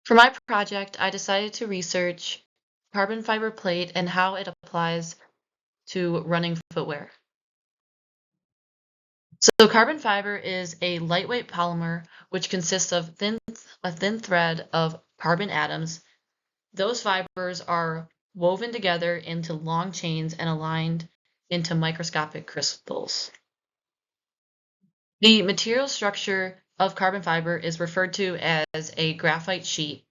For my project, I decided to research carbon fiber plate and how it applies to running footwear. So carbon fiber is a lightweight polymer which consists of a thin thread of carbon atoms. Those fibers are woven together into long chains and aligned into microscopic crystals. The material structure of carbon fiber is referred to as a graphite sheet.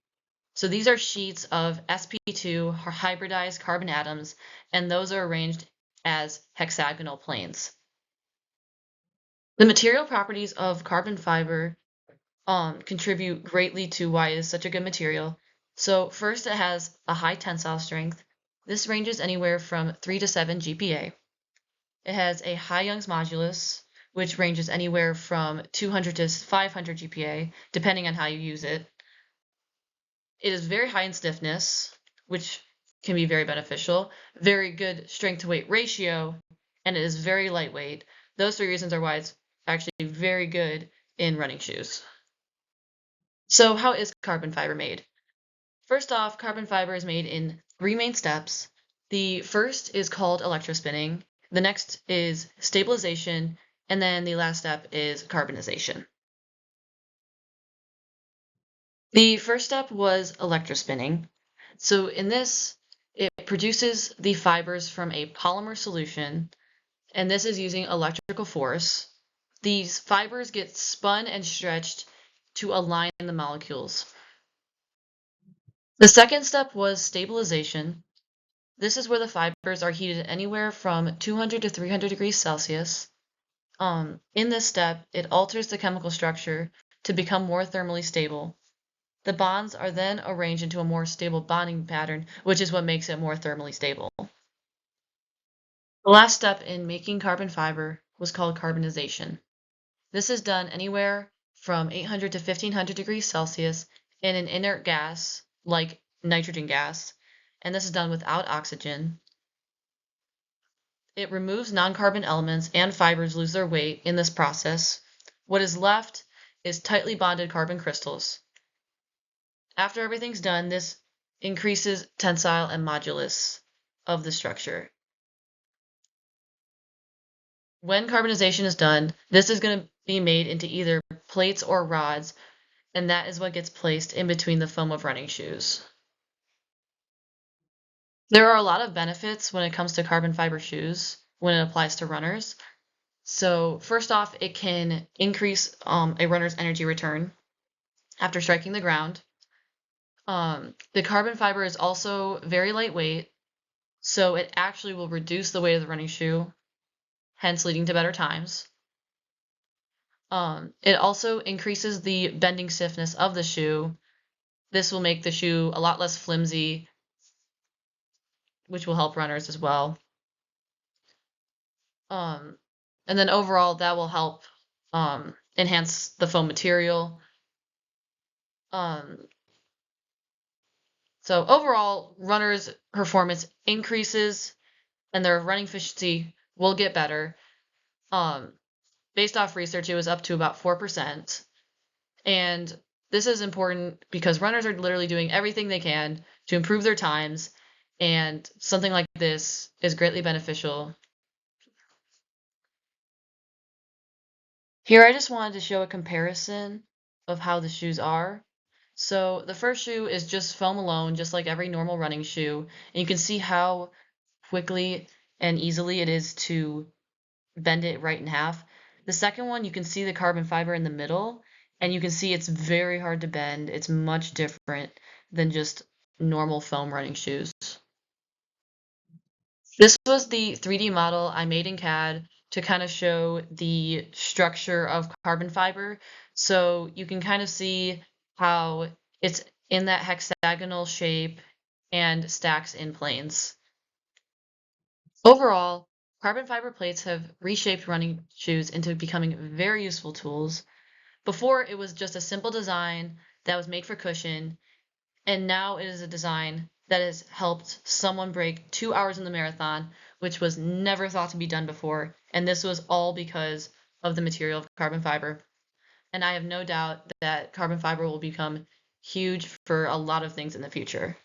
So these are sheets of sp2 hybridized carbon atoms, and those are arranged as hexagonal planes. The material properties of carbon fiber contribute greatly to why it is such a good material. So first, it has a high tensile strength. This ranges anywhere from 3 to 7 GPa. It has a high Young's modulus, which ranges anywhere from 200 to 500 GPa, depending on how you use it. It is very high in stiffness, which can be very beneficial, very good strength to weight ratio, and it is very lightweight. Those three reasons are why it's actually very good in running shoes. So how is carbon fiber made? First off, carbon fiber is made in three main steps. The first is called electrospinning, the next is stabilization, and then the last step is carbonization. The first step was electrospinning. So in this, it produces the fibers from a polymer solution, and this is using electrical force. These fibers get spun and stretched to align the molecules. The second step was stabilization. This is where the fibers are heated anywhere from 200 to 300 degrees Celsius. In this step, it alters the chemical structure to become more thermally stable. The bonds are then arranged into a more stable bonding pattern, which is what makes it more thermally stable. The last step in making carbon fiber was called carbonization. This is done anywhere from 800 to 1500 degrees Celsius in an inert gas like nitrogen gas, and this is done without oxygen. It removes non-carbon elements and fibers lose their weight in this process. What is left is tightly bonded carbon crystals. After everything's done, this increases tensile and modulus of the structure. When carbonization is done, this is going to be made into either plates or rods, and that is what gets placed in between the foam of running shoes. There are a lot of benefits when it comes to carbon fiber shoes when it applies to runners. So first off, it can increase a runner's energy return after striking the ground. The carbon fiber is also very lightweight, so it actually will reduce the weight of the running shoe, hence leading to better times. It also increases the bending stiffness of the shoe. This will make the shoe a lot less flimsy, which will help runners as well. And then overall, that will help enhance the foam material. So overall, runners' performance increases and their running efficiency will get better. Based off research, it was up to about 4%. And this is important because runners are literally doing everything they can to improve their times, and something like this is greatly beneficial. Here I just wanted to show a comparison of how the shoes are. So the first shoe is just foam alone, just like every normal running shoe, and you can see how quickly and easily it is to bend it right in half. The second one, you can see the carbon fiber in the middle, and you can see it's very hard to bend. It's much different than just normal foam running shoes. This was the 3D model I made in CAD to kind of show the structure of carbon fiber. So you can kind of see how it's in that hexagonal shape and stacks in planes. Overall, carbon fiber plates have reshaped running shoes into becoming very useful tools. Before, it was just a simple design that was made for cushion, and now it is a design that has helped someone break 2 hours in the marathon, which was never thought to be done before, and this was all because of the material of carbon fiber. And I have no doubt that carbon fiber will become huge for a lot of things in the future.